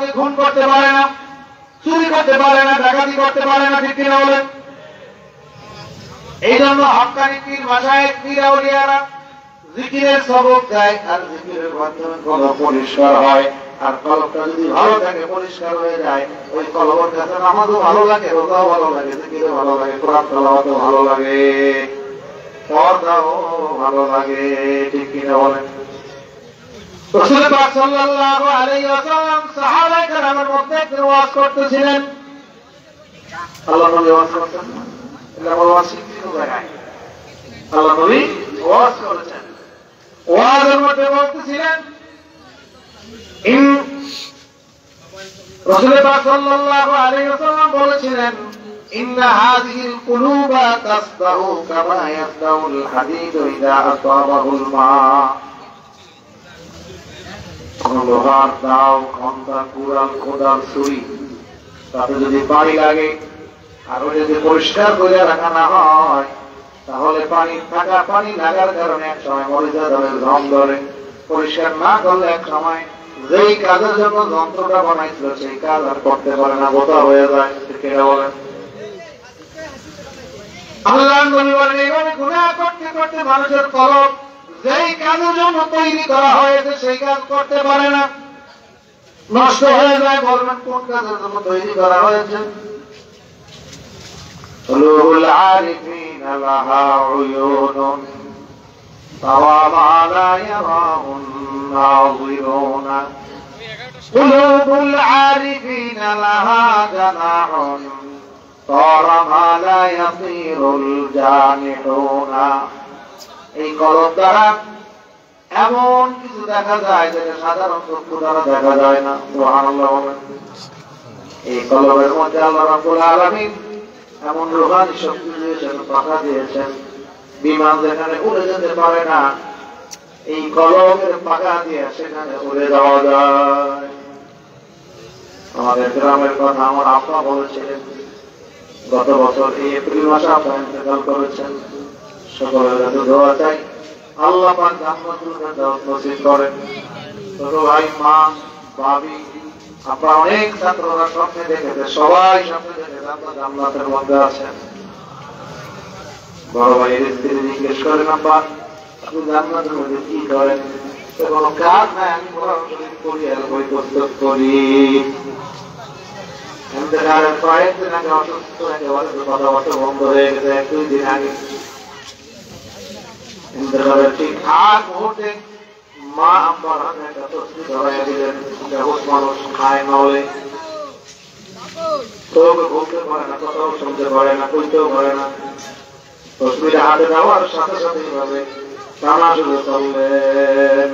কাউকে খুন করতে পারে না, চুরি করতে পারে না, ডাকাতি করতে পারে না, ঠিক কিনা বলেন? এই জন্য হক্কানি পীর মাশায়েখ পীর আউলিয়ারা জিকিরের সবক দেয়, আর জিকিরের মাধ্যমে কলব পরিষ্কার হয়। আর কলবটা যদি ভালো থাকে, পরিষ্কার হয়ে যায়, ওই কলবের কাছে নামাজও ভালো লাগে, রোজাও ভালো লাগে, জিকিরও ভালো লাগে, কোরআন তেলাওয়াতও ভালো লাগে, পর্দাও ভালো লাগে, ঠিক কিনা বলেন? রাসূল পাক সাল্লাল্লাহু আলাইহি ওয়াসাল্লাম সাহাবায়ে কেরামের মধ্যে ওয়াজ করতেছিলেন। আল্লাহ নবী ওয়াজ করতেন, এটা ওয়াজ শিখিয়ে জায়গায় আল্লাহ নবী ওয়াজ করেছেন। ওয়াজের মধ্যে বলতেছিলেন, রাসূল পাক সাল্লাল্লাহু আলাইহি ওয়াসাল্লাম বলেছিলেন, ইন্না হাযিহিল কুলুবা তাসদাহু কামা ইয়াসদাহুল হাদীদু ইযা আসাবাহুল মা। লোহার দাও, খন্তা, কুড়াল, কোদাল, ছুরি, তাতে যদি পানি লাগে আর যদি পরিষ্কার করে রাখা না হয়, তাহলে পানি থাকা, পানি লাগার কারণে এক সময় মরে যাবে, জং ধরে। পরিষ্কার না করলে এক সময় যেই কাজের জন্য যন্ত্রটা বানাইছিল সেই কাজ আর করতে পারে না, বোঝা হয়ে যায়, কেনা বলেন? আল্লাহ নবী বলেন, এইভাবে গুনাহ করতে করতে মানুষের কলব যেই কাজের জন্য তৈরি করা হয়েছে সেই কাজ করতে পারে না, নষ্ট হয়ে যায়। বলবেন কোন কাজের জন্য তৈরি করা হয়েছে? কুলুবুল আরিফিনা লাহা উয়ুনুন তাওয়া মা লা ইয়ারাহুন নাযিরুনা। কুলুবুল আরিফিনা লাহা জানাহুন তারা মা লা ইয়াতিরুল জানিহুনা। এই কলব দ্বারা এমন কিছু দেখা যায় যেটা সাধারণ চক্ষু দ্বারা দেখা যায় না। সুবহানাল্লাহ বলেন। এই কলবের মধ্যে আল্লাহ রাব্বুল আলামিন এমন রূহানি শক্তি দিয়েছেন, পাখা দিয়েছেন, বিমান যেখানে উড়ে যেতে পারে না, এই কলবের পাখা দিয়ে সেখানে উড়ে যাওয়া যায়। আমাদের গ্রামের কথা আমার আব্বা বলেছিলেন, গত বছর এই এপ্রিল মাসে আব্বা ইন্তেকাল করেছেন। সকলের কাছে দোয়া চাই, আল্লাহ পাক জান্নাতুল ফেরদাউস নসিব করেন। ছোট ভাই, মা, ভাবি, আপনারা অনেক ছাত্ররা স্বপ্নে দেখেছে, সবাই স্বপ্নে দেখেছে আপনারা জান্নাতের মধ্যে আছেন। বড় ভাইয়ের স্ত্রী জিজ্ঞেস করেন, আব্বা আপনি জান্নাতের মধ্যে কি করেন? কোনো কাজ নাই, আমি কোরআন শরীফ পড়ি আর বই পুস্তক করি। ইন্তেকালের কয়েকদিন আগে অসুস্থ, একেবারে কথাবার্তা বন্ধ হয়ে গেছে, 1-2 দিন আগে। ইন্তেকালের ঠিক আগ মুহূর্তে মা আব্বার হাতে একটা তসবি ধরাইয়া দিলেন। বেহুশ মানুষ, খায় না হলে, চোখে বলতে পারে না, কথাও শুনতে পারে না, কইতেও পারে না। তসবিটা হাতে দেওয়ার সাথে সাথে এইভাবে টানা শুরু করলেন।